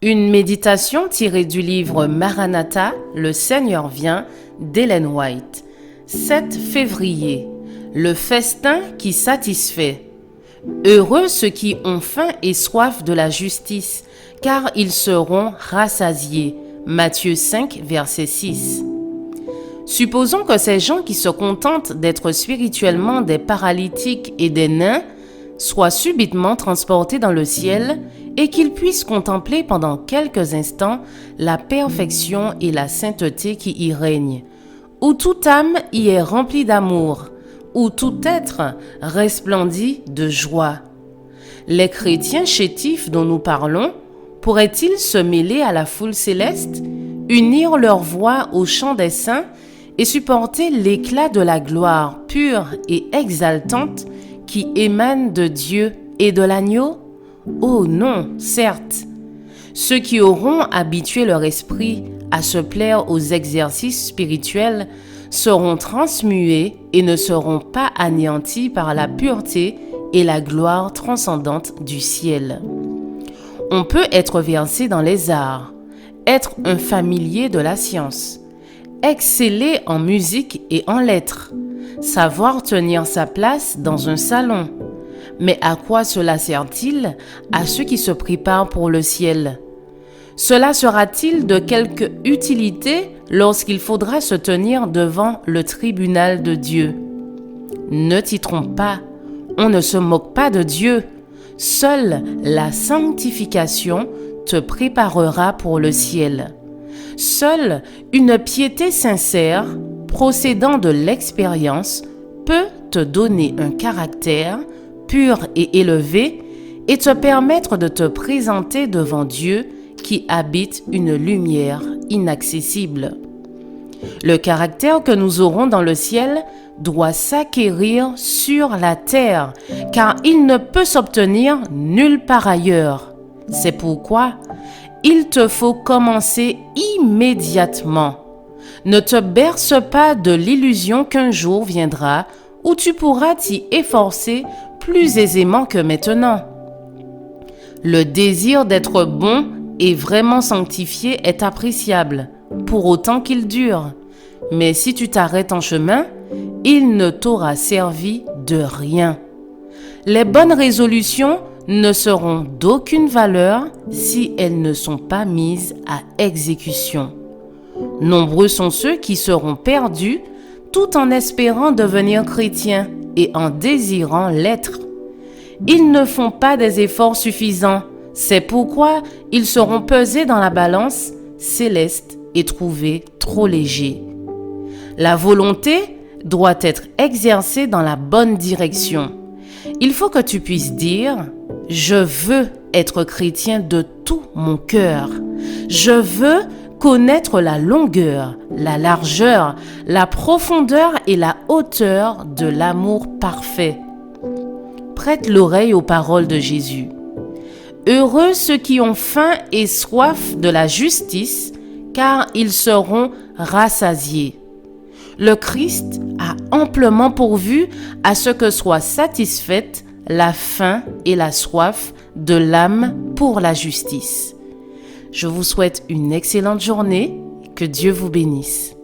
Une méditation tirée du livre Maranatha, Le Seigneur vient d'Ellen White. 7 février. Le festin qui satisfait. Heureux ceux qui ont faim et soif de la justice, car ils seront rassasiés. Matthieu 5, verset 6. Supposons que ces gens qui se contentent d'être spirituellement des paralytiques et des nains soient subitement transportés dans le ciel et qu'ils puissent contempler pendant quelques instants la perfection et la sainteté qui y règnent, où toute âme y est remplie d'amour, où tout être resplendit de joie. Les chrétiens chétifs dont nous parlons pourraient-ils se mêler à la foule céleste, unir leur voix au chant des saints et supporter l'éclat de la gloire pure et exaltante qui émane de Dieu et de l'agneau? Oh non, certes. Ceux qui auront habitué leur esprit à se plaire aux exercices spirituels seront transmués et ne seront pas anéantis par la pureté et la gloire transcendante du ciel. On peut être versé dans les arts, être un familier de la science, exceller en musique et en lettres, savoir tenir sa place dans un salon. Mais à quoi cela sert-il à ceux qui se préparent pour le ciel? Cela sera-t-il de quelque utilité lorsqu'il faudra se tenir devant le tribunal de Dieu? Ne t'y trompe pas, on ne se moque pas de Dieu. Seule la sanctification te préparera pour le ciel. Seule une piété sincère, procédant de l'expérience, peut te donner un caractère pur et élevé et te permettre de te présenter devant Dieu qui habite une lumière inaccessible. Le caractère que nous aurons dans le ciel doit s'acquérir sur la terre, car il ne peut s'obtenir nulle part ailleurs. C'est pourquoi il te faut commencer immédiatement. Ne te berce pas de l'illusion qu'un jour viendra où tu pourras t'y efforcer plus aisément que maintenant. Le désir d'être bon et vraiment sanctifié est appréciable, pour autant qu'il dure. Mais si tu t'arrêtes en chemin, il ne t'aura servi de rien. Les bonnes résolutions ne seront d'aucune valeur si elles ne sont pas mises à exécution. Nombreux sont ceux qui seront perdus tout en espérant devenir chrétiens et en désirant l'être. Ils ne font pas des efforts suffisants, c'est pourquoi ils seront pesés dans la balance céleste et trouvés trop légers. La volonté doit être exercée dans la bonne direction. Il faut que tu puisses dire « Je veux être chrétien de tout mon cœur. Je veux connaître la longueur, la largeur, la profondeur et la hauteur de l'amour parfait. » Prête l'oreille aux paroles de Jésus. Heureux ceux qui ont faim et soif de la justice, car ils seront rassasiés. Le Christ a amplement pourvu à ce que soit satisfaite la faim et la soif de l'âme pour la justice. Je vous souhaite une excellente journée et que Dieu vous bénisse.